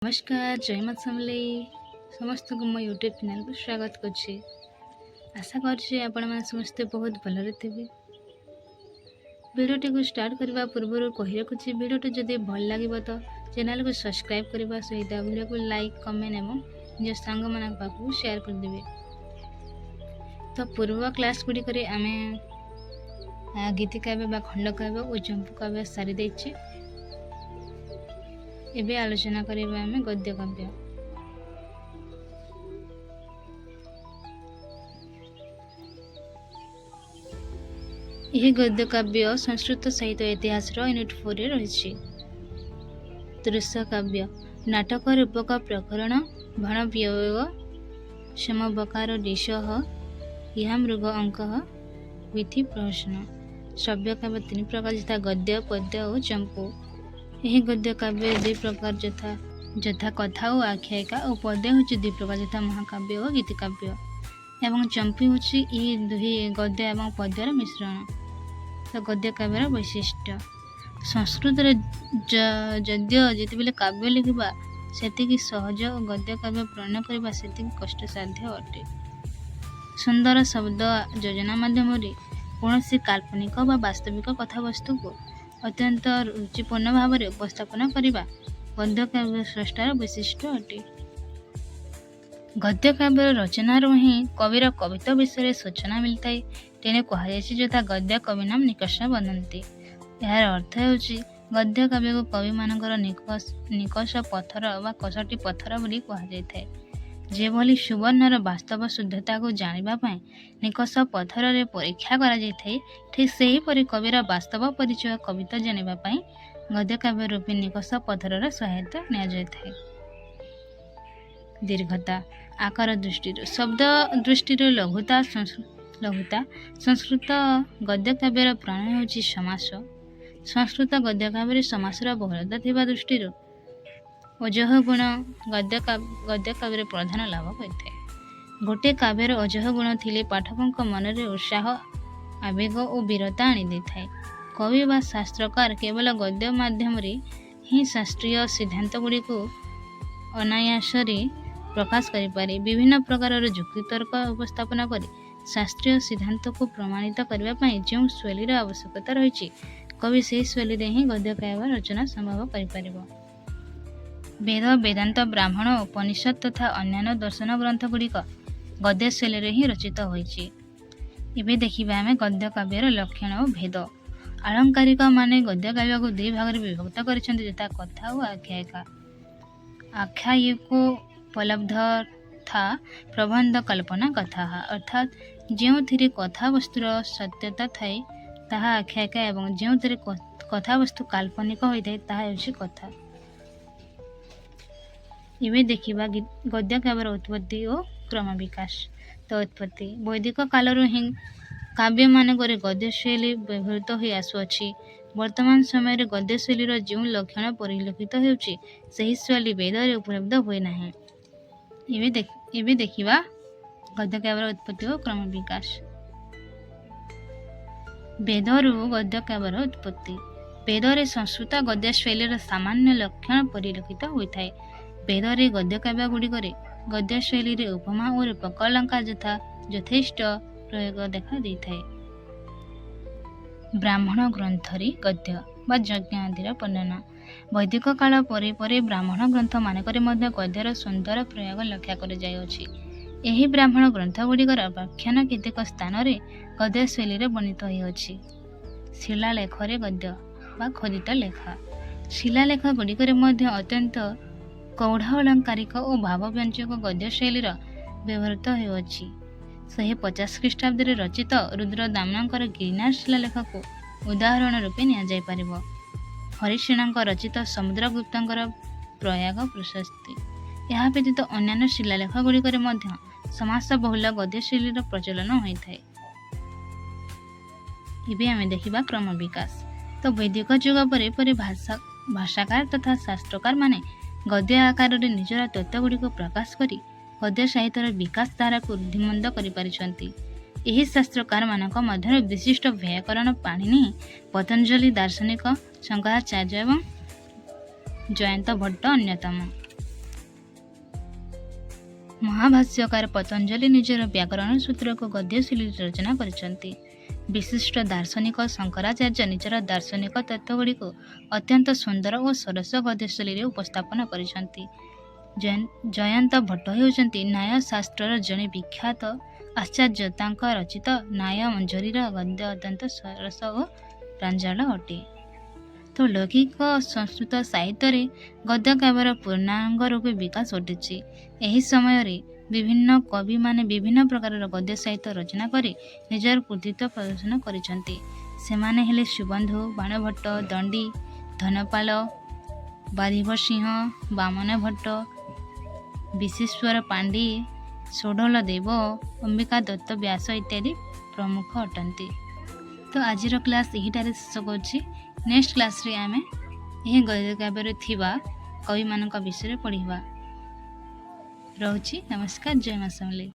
नमस्कार जय माता समलेई समस्त को मो यूट्यूब चैनल को स्वागत करछि। आशा करछि आपण माने समस्त बहुत भलरे थिबे। वीडियोटी को स्टार्ट करबा पूर्व कहि रखुछि वीडियोटी जदि भल लागिबो तो चैनल को सब्सक्राइब करबा सहित वीडियो को लाइक कमेंट एवं निज सांग मानक पाखु शेयर कर देबे। तो पूर्व क्लास गुडी करे आमे गीति काव्य बा खंड काव्य और चंपू काव्य सारी दैछि। एबे आलोचना करिबा आमे गद्य काव्य। यह गद्य काव्य संस्कृत साहित्य इतिहास यूनिट 4 रे रहिछि। दृश्य काव्य नाटक रूपक प्रकरण भण वियोग समबकार दिशः यह मृग अंक विधि प्रश्न। श्रव्य काव्य 3 प्रकार यथा गद्य पद्य और चंपू। यह गद्य काव्य 2 प्रकार यथा कथा और आख्यायिका और पद्य होछि 2 प्रकार यथा महाकाव्य और गीति काव्य एवं चंपू होछि ई दुही गद्य एवं पद्यर मिश्रण। तो गद्य काव्यर वैशिष्ट्य संस्कृत जद्य जितेबेले काव्य लिखिबा सेतिकी सहज और गद्य काव्य प्रणयन करबा सेतिकी कष्टसाध्य अटे। सुंदर शब्द योजना माध्यम कौन काल्पनिक व वास्तविक कथावस्तु को अत्यंत रुचिपूर्ण भाव में उपस्थापन करने गद्य काव्य स्रष्टार वैशिष्ट्य अटे। गद्य काव्य रचनार ही कविर कविता विषय सूचना मिलता है। तेने कहुई यथा गद्य कवि नाम निकष बनती। यार अर्थ होछि गद्य काव्य को कवि मानकर निकष पत्थर व कसटी पत्थर बोली कहुए। जेभली सुवर्णर वास्तव शुद्धता को जानिबा पय निकष पत्थर रे परीक्षा करा जायथाय, ठीक सेही परि कविर वास्तव परिचय कविता जानिबा पय गद्य काव्य रूपी निकष पत्थरर सहायता निया जायथाय। दीर्घता आकार दृष्टि शब्द दृष्टि लघुता संस्कृत गद्य काव्यर प्राण होछि समास। संस्कृत गद्य काव्य समासर बहुलता थिबा दृष्टि अजह गुण गद्य काव्य प्रधान लाभ होता है। गोटे काव्यर अजह गुण थिले पाठकों मनरे उत्साह आवेग और वीरता आनी देଥାଏ। कवि व शास्त्रकार केवल गद्य माध्यम ही शास्त्रीय सिद्धांत गुड़ी को अनायास प्रकाश करें। विभिन्न प्रकार जुक्तितर्क उपस्थापन कर शास्त्रीय सिद्धांत को प्रमाणित करने जो शैलीर आवश्यकता रही कवि से शैली ही गद्य काव्य रचना संभव कर। वेद वेदांत ब्राह्मण उपनिषद तथा अन्य दर्शन ग्रंथ गुड़िक गद्य शैली ही रचित होइछि। एबे देखिबा आमे गद्य काव्यर लक्षण और भेद। आलंकारिक माने गद्य काव्य को 2 भाग में विभक्त करिसेंति यथा कथा और आख्यायिका। आख्यायिकोपलब्ध था प्रबंध कल्पना कथा अर्थात जो कथा वस्तुर सत्यता थाए ताहा आख्यायिका एवं जो कथा वस्तु काल्पनिक होइथाय ताहा होछि कथा। इवे देखिबा गद्य काव्यर उत्पत्ति और क्रम विकास। तो उत्पत्ति वैदिक कालरू ही काव्य मानक गद्य शैली व्यवहृत हो आसुअछि। वर्तमान समय रे गद्य शैलीर जो लक्षण परिलक्षित होउछि सही शैली वेद रे उपलब्ध होय नाही। इवे देखिबा गद्य काव्यर उत्पत्ति और क्रम विकास। वेदरू गद्य काव्यर उत्पत्ति वेद रे संस्कृत गद्य शैलीर सामान्य लक्षण परिलक्षित होइथाय। वेद रे गद्य काव्य गुड़िक गद्य शैली रे उपमा और रूपक अलंकार यथेष्ट प्रयोग देखा देइथाय। ब्राह्मण ग्रंथरी गद्य बा यज्ञ आदिर वर्णना वैदिक काल परे परे ब्राह्मण ग्रंथ मानकरे मध्य गद्यर सुंदर प्रयोग लक्ष्य कर जायछि। एही ब्राह्मण ग्रंथ गुड़िकर व्याख्यान केतेक स्थान रे गद्य शैली रे वर्णित होइछि। शिलालेख रे गद्य बा खोदित लेखा शिलालेख गुड़िकर मध्य अत्यंत कौढ़ अलंकारिक और भावव्यंजक गद्य शैलीर व्यवहृत होइछि। 150 ख्रीष्टाब्द रचित रुद्र दामनकर गिरिनाथ शिलालेख को उदाहरण रूपे निया जाय परिबो। हरिसेन रचित समुद्रगुप्तर प्रयाग प्रशस्ति। यह व्यतीत अन्य शिलालेख गुड़िकर मध्य समास बहुल गद्य शैलीर प्रचलन होइथाय। इबे आमे देखिबा क्रम विकास। तो वैदिक युग परे परे भाषाकार तथा शास्त्रकार माने गद्य आकार रे निजर तत्व गुड़िक प्रकाश करी गद्य साहित्यर विकास धारा को वृद्धिमंद करिपारिछंती। एही शास्त्रकार मानक मध्य विशिष्ट व्याकरण पाणिनि पतंजलि दार्शनिक शंकराचार्य एवं जयंत भट्ट अन्यतम। ମହାଭାଷ୍ୟକାର ପତଞ୍ଜଳି ନିଜର ବ୍ୟାକରଣ ସୂତ୍ରକୁ ଗଦ୍ୟ ଶୈଳୀରେ ରଚନା କରିଛନ୍ତି। ବିଶିଷ୍ଟ ଦାର୍ଶନିକ ଶଙ୍କରାଚାର୍ଯ୍ୟ ନିଜର ଦାର୍ଶନିକ ତତ୍ତ୍ୱଗୁଡ଼ିକୁ ଅତ୍ୟନ୍ତ ସୁନ୍ଦର ଓ ସରସ ଗଦ୍ୟ ଶୈଳୀରେ ଉପସ୍ଥାପନ କରିଛନ୍ତି। ଜୟନ୍ତ ଭଟ୍ଟ ହେଉଛନ୍ତି ନ୍ୟାୟଶାସ୍ତ୍ରର ଜଣେ ବିଖ୍ୟାତ ଆଚାର୍ଯ୍ୟ। ତାଙ୍କ ରଚିତ ନ୍ୟାୟ ମଞ୍ଜରୀର ଗଦ୍ୟ ଅତ୍ୟନ୍ତ ସରସ ଓ ପ୍ରାଞ୍ଜଳ ଅଟେ। ତ ଲୌକିକ ସଂସ୍କୃତ ସାହିତ୍ୟରେ ଗଦ୍ୟ କାବ୍ୟର ପୂର୍ଣ୍ଣାଙ୍ଗ ରୂପେ ବିକାଶ ଘଟିଛି। ଏହି ସମୟରେ ବିଭିନ୍ନ କବିମାନେ ବିଭିନ୍ନ ପ୍ରକାରର ଗଦ୍ୟ ସାହିତ୍ୟ ରଚନା କରି ନିଜର କୃତିତ୍ୱ ପ୍ରଦର୍ଶନ କରିଛନ୍ତି। ସେମାନେ ହେଲେ ସୁବନ୍ଧୁ, ବାଣଭଟ୍ଟ, ଦଣ୍ଡୀ, ଧନପାଲ, ବାରିଭ ସିଂହ, ବାମନ ଭଟ୍ଟ, ବିଶେଶ୍ୱର ପାଣ୍ଡି, ଷୋଡ଼ଲ ଦେବ, ଅମ୍ବିକା ଦତ୍ତ ବ୍ୟାସ ଇତ୍ୟାଦି ପ୍ରମୁଖ ଅଟନ୍ତି। ତ ଆଜିର କ୍ଲାସ୍ ଏହିଠାରେ ଶେଷ କରୁଛି। ନେକ୍ସଟ କ୍ଲାସ୍ରେ ଆମେ ଏହି ଗଦ୍ୟ କାବ୍ୟରେ ଥିବା କବିମାନଙ୍କ ବିଷୟରେ ପଢ଼ିବା। ରହୁଛି। ନମସ୍କାର। ଜୟ ମା ସମଲେଇ।